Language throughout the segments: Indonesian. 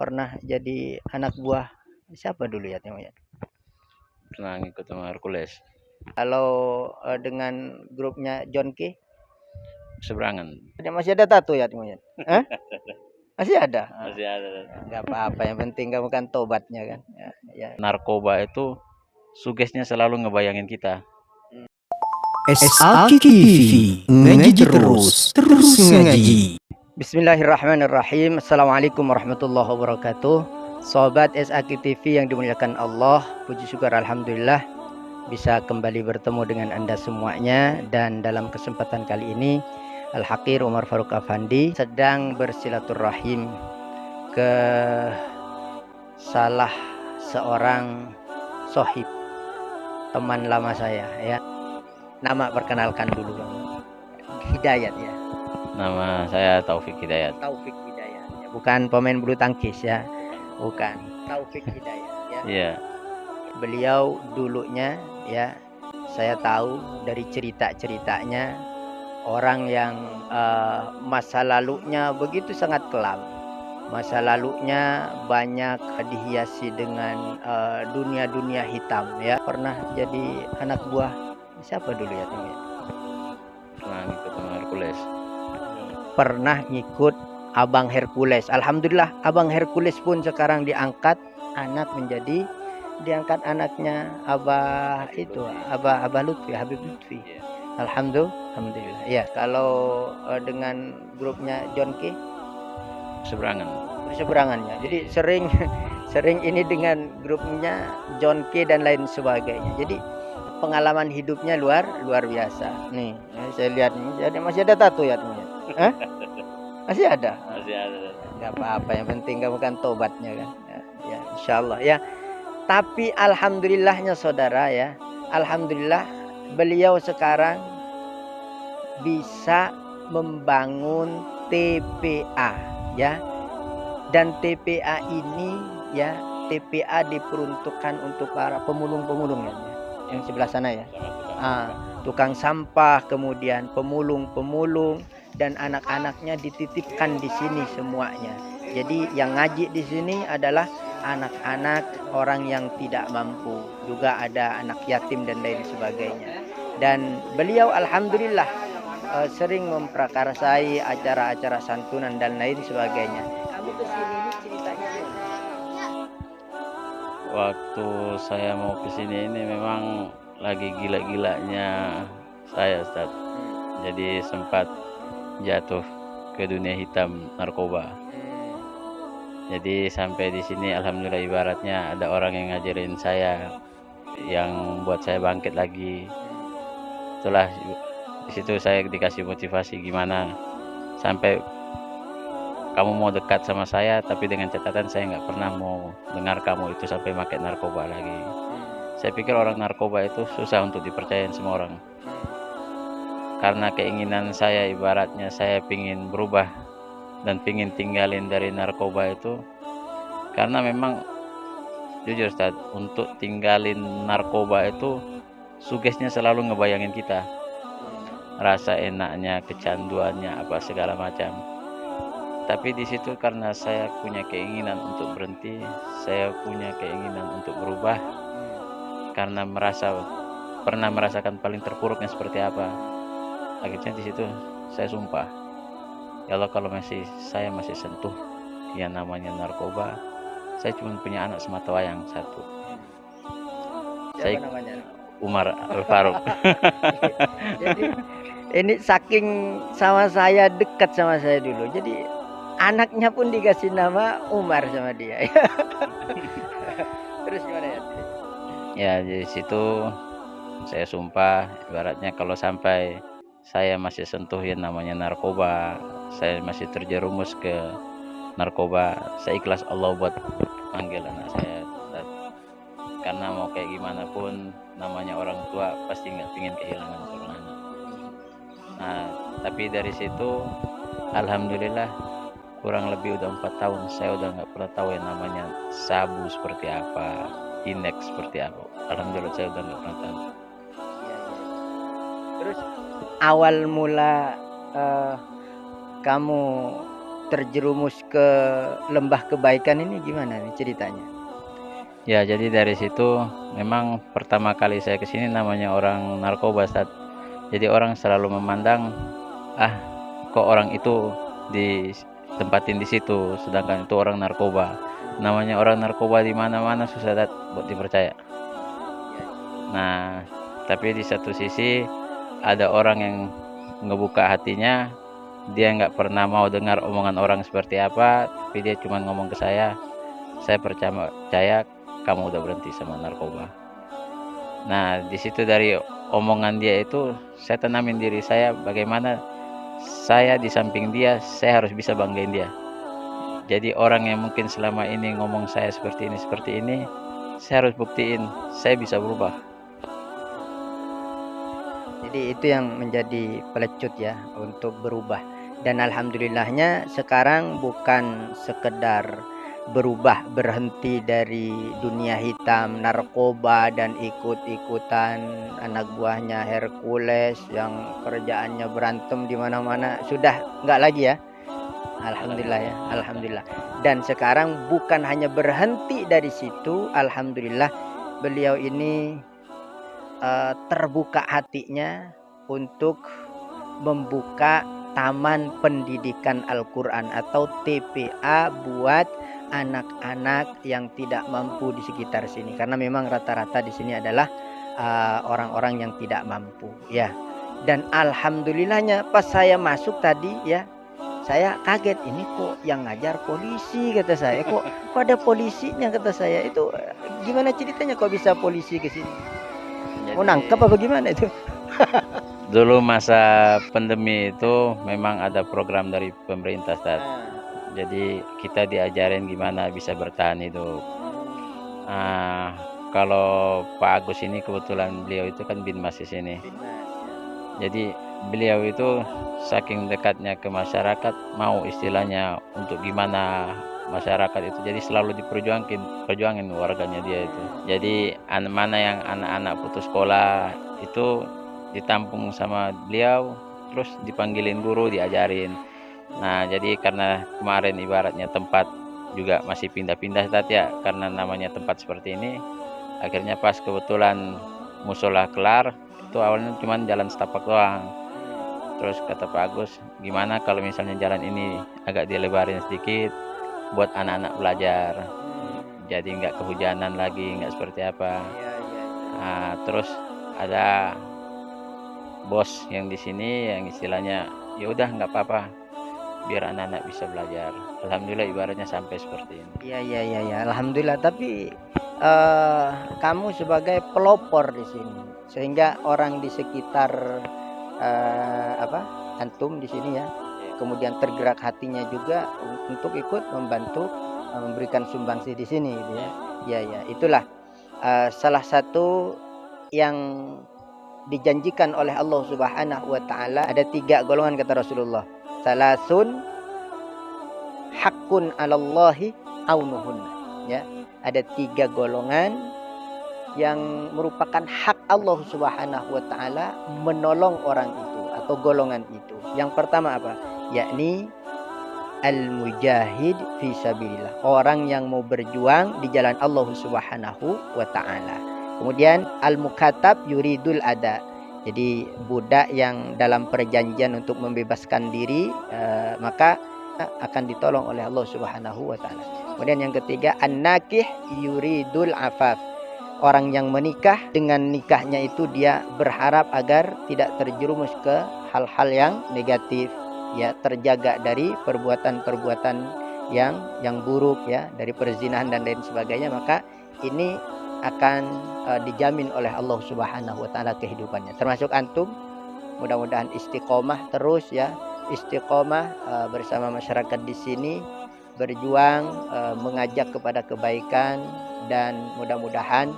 pernah jadi anak buah siapa dulu ya Timo ya? Pernah ngikut sama Hercules. Kalau dengan grupnya John K, Seberangan. masih ada tato ya Timo ya? Hah? Masih ada? Masih ada. Nggak apa-apa, yang penting kamu kan tobatnya kan. Ya. Narkoba itu sugesnya selalu ngebayangin kita. SAK TV, ngaji terus ngaji. Bismillahirrahmanirrahim. Assalamualaikum warahmatullahi wabarakatuh. Sobat SAK TV yang dimuliakan Allah, puji syukur alhamdulillah bisa kembali bertemu dengan Anda semuanya. Dan dalam kesempatan kali ini Al-Haqir Umar Faruk Afandi sedang bersilaturahim ke salah seorang sohib, teman lama saya ya. Nama perkenalkan dulu Hidayat ya. Nama saya Taufik Hidayat. Taufik Hidayat ya. Bukan pemain bulu tangkis ya. Bukan. Taufik Hidayat ya. Iya. Beliau dulunya ya, saya tahu dari cerita-ceritanya orang yang masa lalunya begitu sangat kelam. Masa lalunya banyak dihiasi dengan dunia-dunia hitam ya. Pernah jadi anak buah siapa dulu ya Tim? Pernah ngikut sama Hercules. Pernah ngikut Abang Hercules. Alhamdulillah Abang Hercules pun sekarang diangkat anaknya Abah Lutfi, Habib Lutfi. Alhamdulillah. Ya, kalau dengan grupnya John K seberangannya. Jadi sering ini dengan grupnya John K dan lain sebagainya. Jadi pengalaman hidupnya luar biasa. Nih, saya lihat nih, jadi masih ada tato ya teman. Hah? Masih ada? Masih ada. Enggak apa-apa, yang penting kamu kan tobatnya kan. Ya, insyaallah ya. Tapi alhamdulillahnya saudara ya. Alhamdulillah beliau sekarang bisa membangun TPA ya. Dan TPA ini ya, TPA diperuntukkan untuk para pemulung-pemulung ya. Yang sebelah sana ya, tukang sampah, kemudian pemulung dan anak-anaknya dititipkan di sini semuanya. Jadi yang ngaji di sini adalah anak-anak orang yang tidak mampu, juga ada anak yatim dan lain sebagainya. Dan beliau alhamdulillah sering memprakarsai acara-acara santunan dan lain sebagainya. Kamu kesini ini ceritanya gimana? Waktu saya mau kesini ini memang lagi gila-gilanya saya, Ustaz. Jadi sempat jatuh ke dunia hitam narkoba. Jadi sampai di sini alhamdulillah ibaratnya ada orang yang ngajarin saya, yang buat saya bangkit lagi. Setelah di situ saya dikasih motivasi gimana sampai kamu mau dekat sama saya, tapi dengan catatan saya nggak pernah mau dengar kamu itu sampai pakai narkoba lagi. Saya pikir orang narkoba itu susah untuk dipercayain semua orang. Karena keinginan saya ibaratnya saya pingin berubah dan pingin tinggalin dari narkoba itu. Karena memang jujur Ustaz, untuk tinggalin narkoba itu sugesnya selalu ngebayangin kita. Rasa enaknya, kecanduannya, apa segala macam. Tapi di situ karena saya punya keinginan untuk berhenti, saya punya keinginan untuk berubah, karena pernah merasakan paling terpuruknya seperti apa. Akhirnya di situ saya sumpah, ya Allah kalau saya masih sentuh yang namanya narkoba, saya cuma punya anak sematawayang satu. Siapa namanya? Umar Al-Faruk. Jadi ini saking sama saya, dekat sama saya dulu. Jadi anaknya pun dikasih nama Umar sama dia. Terus gimana ya? Ya di situ saya sumpah ibaratnya kalau sampai saya masih sentuh yang namanya narkoba, saya masih terjerumus ke narkoba, saya ikhlas Allah buat panggil anak saya. Karena mau kayak gimana pun namanya orang tua pasti nggak pingin kehilangan seorang anak. Nah tapi dari situ alhamdulillah kurang lebih udah 4 tahun saya udah nggak pernah tahu yang namanya sabu seperti apa, inek seperti apa. Alhamdulillah saya udah nggak pernah tahu. Terus awal mula kamu terjerumus ke lembah kebaikan ini gimana nih ceritanya? Ya, jadi dari situ memang pertama kali saya ke sini namanya orang narkoba, Ustaz. Jadi orang selalu memandang, ah, kok orang itu ditempatin di situ, sedangkan itu orang narkoba. Namanya orang narkoba di mana-mana susah, Ustaz, buat dipercaya. Nah, tapi di satu sisi ada orang yang ngebuka hatinya, dia nggak pernah mau dengar omongan orang seperti apa, tapi dia cuma ngomong ke saya percaya kamu udah berhenti sama narkoba. Nah, di situ dari omongan dia itu saya tanamin diri saya bagaimana saya di samping dia, saya harus bisa banggain dia. Jadi orang yang mungkin selama ini ngomong saya seperti ini, saya harus buktiin saya bisa berubah. Jadi itu yang menjadi pelecut ya untuk berubah. Dan alhamdulillahnya sekarang bukan sekedar berubah, berhenti dari dunia hitam, narkoba dan ikut-ikutan anak buahnya Hercules yang kerjaannya berantem di mana-mana. Sudah nggak lagi ya. Alhamdulillah ya, alhamdulillah. Dan sekarang bukan hanya berhenti dari situ, alhamdulillah beliau ini terbuka hatinya untuk membuka Taman Pendidikan Al-Quran atau TPA buat anak-anak yang tidak mampu di sekitar sini. Karena memang rata-rata di sini adalah orang-orang yang tidak mampu ya. Dan alhamdulillahnya pas saya masuk tadi ya, saya kaget, ini kok yang ngajar polisi kata saya. Kok ada polisinya kata saya. Itu gimana ceritanya kok bisa polisi ke sini? Mau nangkep apa gimana itu? Dulu masa pandemi itu memang ada program dari pemerintah, Ustaz. Jadi kita diajarin gimana bisa bertahan hidup. Kalau Pak Agus ini kebetulan beliau itu kan Binmas di sini. Jadi beliau itu saking dekatnya ke masyarakat, mau istilahnya untuk gimana masyarakat itu, jadi selalu perjuangin warganya dia itu. Jadi mana yang anak-anak putus sekolah itu ditampung sama beliau, terus dipanggilin guru, diajarin. Nah, jadi karena kemarin ibaratnya tempat juga masih pindah-pindah ya, karena namanya tempat seperti ini, akhirnya pas kebetulan musola kelar, itu awalnya cuma jalan setapak doang. Terus kata Pak Agus, gimana kalau misalnya jalan ini agak dilebarin sedikit buat anak-anak belajar, jadi nggak kehujanan lagi, nggak seperti apa. Nah, terus ada bos yang di sini yang istilahnya ya udah nggak apa-apa, biar anak-anak bisa belajar. Alhamdulillah ibaratnya sampai seperti ini. Iya, alhamdulillah. Tapi kamu sebagai pelopor di sini, sehingga orang di sekitar antum di sini ya, kemudian tergerak hatinya juga untuk ikut membantu memberikan sumbangsi di sini gitu ya. Ya, itulah salah satu yang dijanjikan oleh Allah Subhanahu wa taala. Ada 3 golongan kata Rasulullah. Salasun haqqun 'alallahi aunuhunna. Ya, ada 3 golongan yang merupakan hak Allah Subhanahu wa taala menolong orang itu atau golongan itu. Yang pertama apa? Yakni al-mujahid fi sabilillah, orang yang mau berjuang di jalan Allah Subhanahu wa taala. Kemudian al-mukatab yuridul ada, jadi budak yang dalam perjanjian untuk membebaskan diri, maka akan ditolong oleh Allah Subhanahu wa taala. Kemudian yang ketiga an-nakih yuridul afaf, orang yang menikah, dengan nikahnya itu dia berharap agar tidak terjerumus ke hal-hal yang negatif, ya, terjaga dari perbuatan-perbuatan yang buruk ya, dari perzinahan dan lain sebagainya. Maka ini akan dijamin oleh Allah Subhanahu wa taala kehidupannya. Termasuk antum, mudah-mudahan istiqomah terus ya, istiqomah bersama masyarakat di sini, berjuang mengajak kepada kebaikan, dan mudah-mudahan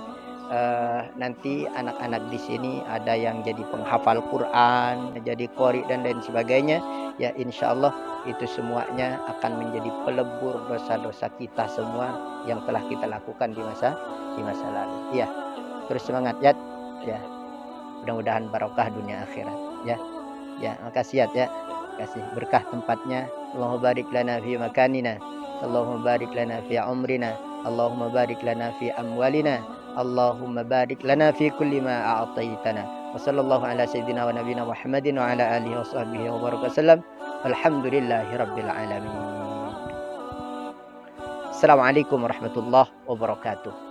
nanti anak-anak di sini ada yang jadi penghafal Quran, jadi qori dan lain sebagainya. Ya, insya Allah itu semuanya akan menjadi pelebur dosa-dosa kita semua yang telah kita lakukan di masa lalu. Ya, terus semangat ya. Ya, mudah-mudahan barokah dunia akhirat. Ya, makasih ya. Kasih berkah tempatnya Allahumma barik lana fi makanina, Allahumma barik lana fi umrina, Allahumma barik lana fi amwalina, Allahumma barik lana fi kulli ma a'taitana. Wa sallallahu ala sayyidina wa nabiyina Muhammadin wa ala alihi wa sahbihi wa baraka wasallam. Alhamdulillahi rabbil alamin. Assalamualaikum warahmatullahi wabarakatuh.